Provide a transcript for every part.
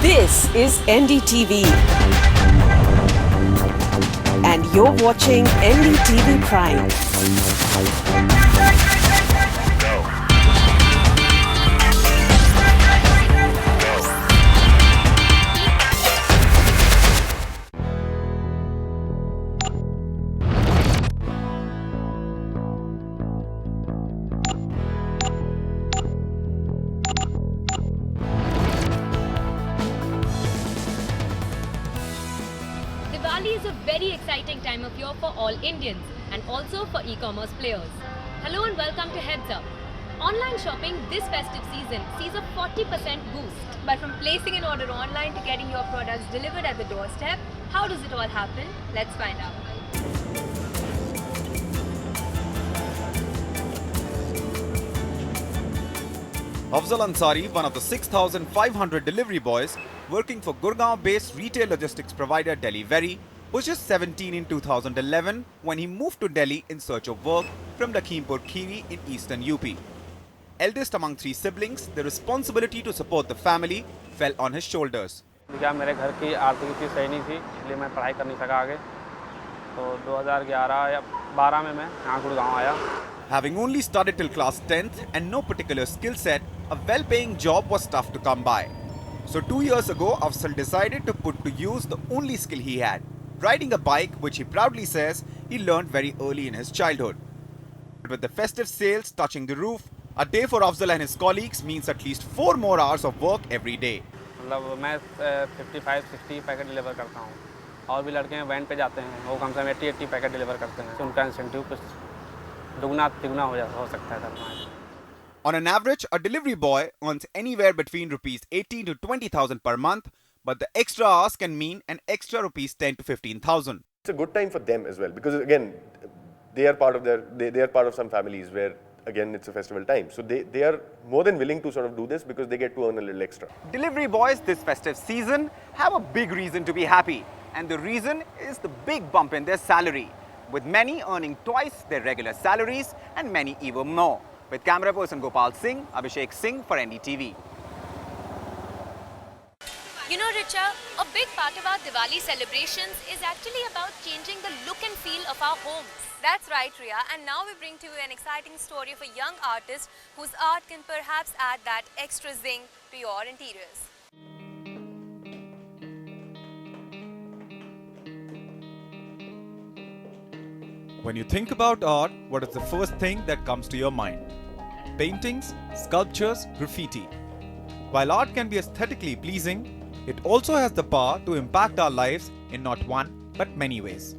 This is NDTV, and you're watching NDTV Prime. Diwali is a very exciting time of year for all Indians and also for e-commerce players. Hello and welcome to Heads Up. Online shopping this festive season sees a 40% boost. But from placing an order online to getting your products delivered at the doorstep, how does it all happen? Let's find out. Afzal Ansari, one of the 6,500 delivery boys working for Gurgaon-based retail logistics provider Delhi Very, was just 17 in 2011 when he moved to Delhi in search of work from Lakhimpur Kheri in eastern UP. Eldest among three siblings, the responsibility to support the family fell on his shoulders. मेरे घर की आर्थिक स्थिति सही नहीं थी, इसलिए मैं पढ़ाई कर नहीं सका आगे। तो 2011 या 12 में मैं यहाँ गुड़गांव आया। Having only studied till class 10th and no particular skill set, a well-paying job was tough to come by. So 2 years ago, Afzal decided to put to use the only skill he had, riding a bike, which he proudly says he learned very early in his childhood. But with the festive sales touching the roof, a day for Afzal and his colleagues means at least 4 more hours of work every day. मतलब मैं 55-60 packet deliver करता हूँ और भी लड़के हैं van पे जाते हैं वो कम से कम 80 पैकेट डिलीवर करते हैं तो उनका इंसेंटिव कुछ दुगना तिगुना हो सकता है sir. On an average, a delivery boy earns anywhere between rupees 18 to 20,000 per month, but the extra hours can mean an extra rupees 10 to 15,000. It's a good time for them as well because again, they are part of some families where again it's a festival time. So they are more than willing to sort of do this because they get to earn a little extra. Delivery boys this festive season have a big reason to be happy, and the reason is the big bump in their salary, with many earning twice their regular salaries and many even more. With camera person Gopal Singh, Abhishek Singh for NDTV. You know, Richa, a big part of our Diwali celebrations is actually about changing the look and feel of our homes. That's right, Riya. And now we bring to you an exciting story of a young artist whose art can perhaps add that extra zing to your interiors. When you think about art, what is the first thing that comes to your mind? Paintings, sculptures, graffiti. While art can be aesthetically pleasing, it also has the power to impact our lives in not one but many ways.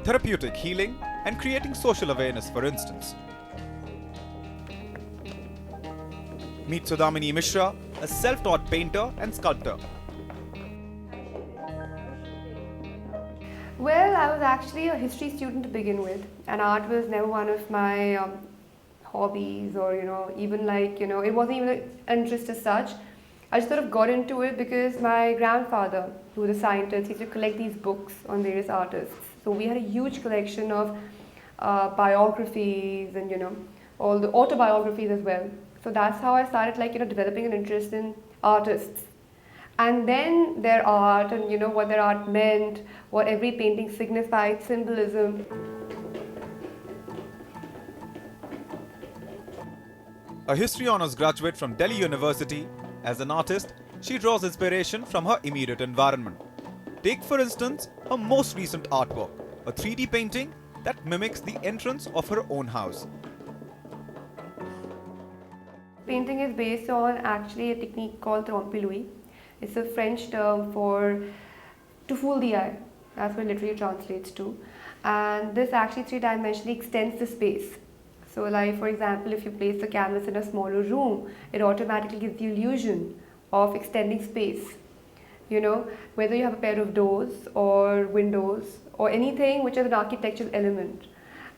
Therapeutic healing and creating social awareness, for instance. Meet Sudhamini Mishra, a self-taught painter and sculptor. Well, I was actually a history student to begin with, and art was never one of my hobbies or, even it wasn't even an interest as such. I just sort of got into it because my grandfather, who was a scientist, used to collect these books on various artists. So we had a huge collection of biographies and, all the autobiographies as well. So that's how I started developing an interest in artists. And then their art and what their art meant, what every painting signified, symbolism. A history honours graduate from Delhi University, as an artist, she draws inspiration from her immediate environment. Take for instance her most recent artwork, a 3D painting that mimics the entrance of her own house. Painting is based on actually a technique called trompe-l'oeil. It's a French term for to fool the eye. That's what it literally translates to. And this actually three-dimensionally extends the space. So like for example, if you place the canvas in a smaller room, it automatically gives the illusion of extending space. Whether you have a pair of doors or windows or anything which is an architectural element.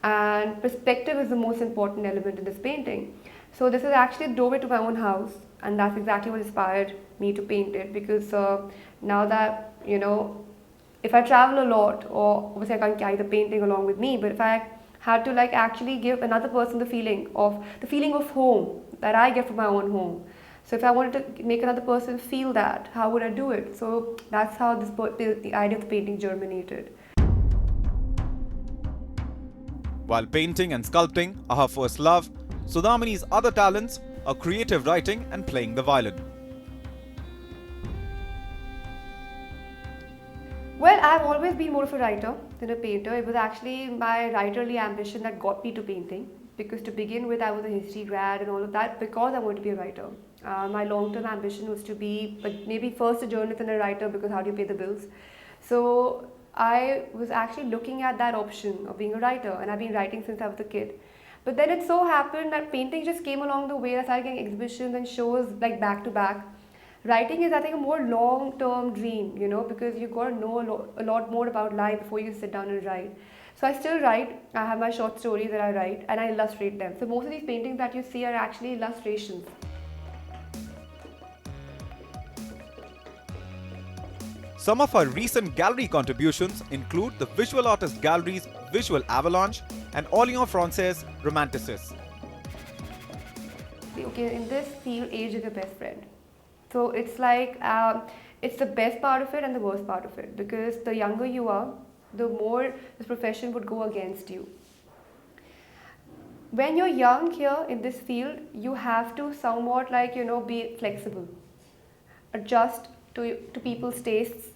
And perspective is the most important element in this painting. So this is actually a doorway to my own house, and that's exactly what inspired me to paint it, because now that, if I travel a lot, or obviously I can't carry the painting along with me, but if I had to actually give another person the feeling of home, that I get from my own home. So if I wanted to make another person feel that, how would I do it? So that's how the idea of the painting germinated. While painting and sculpting are her first love, Sudhamini's other talents are creative writing and playing the violin. Well, I've always been more of a writer than a painter. It was actually my writerly ambition that got me to painting. Because to begin with, I was a history grad and all of that because I wanted to be a writer. My long-term ambition was to be, but maybe first a journalist and a writer, because how do you pay the bills? So I was actually looking at that option of being a writer, and I've been writing since I was a kid. But then it so happened that painting just came along the way. I started getting exhibitions and shows like back to back. Writing is, I think, a more long-term dream, you know, because you've got to know a lot more about life before you sit down and write. So I still write. I have my short stories that I write and I illustrate them. So most of these paintings that you see are actually illustrations. Some of her recent gallery contributions include the visual artist galleries Visual Avalanche and Orléans Français Romanticis. Okay, in this field, age is your best friend. So it's like, it's the best part of it and the worst part of it, because the younger you are, the more this profession would go against you. When you're young here in this field, you have to somewhat like, you know, be flexible, adjust to people's tastes.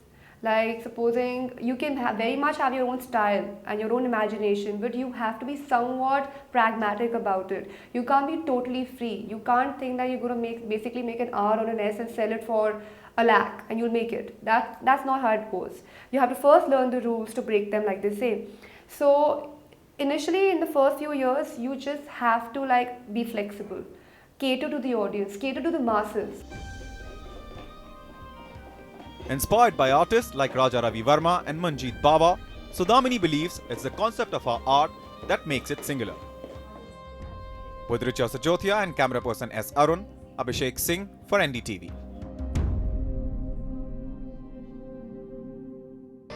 Like supposing you can very much have your own style and your own imagination, but you have to be somewhat pragmatic about it. You can't be totally free. You can't think that you're going to basically make an R on an S and sell it for $1 lakh and you'll make it. That's not how it goes. You have to first learn the rules to break them, like they say. So initially in the first few years, you just have to like be flexible, cater to the audience, cater to the masses. Inspired by artists like Raja Ravi Verma and Manjeet Baba, Sudhamini believes it's the concept of her art that makes it singular. With Richa Sajothia and camera person S. Arun, Abhishek Singh for NDTV.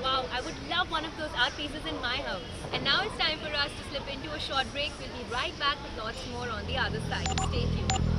Wow, I would love one of those art pieces in my house. And now it's time for us to slip into a short break. We'll be right back with lots more on the other side. Stay tuned.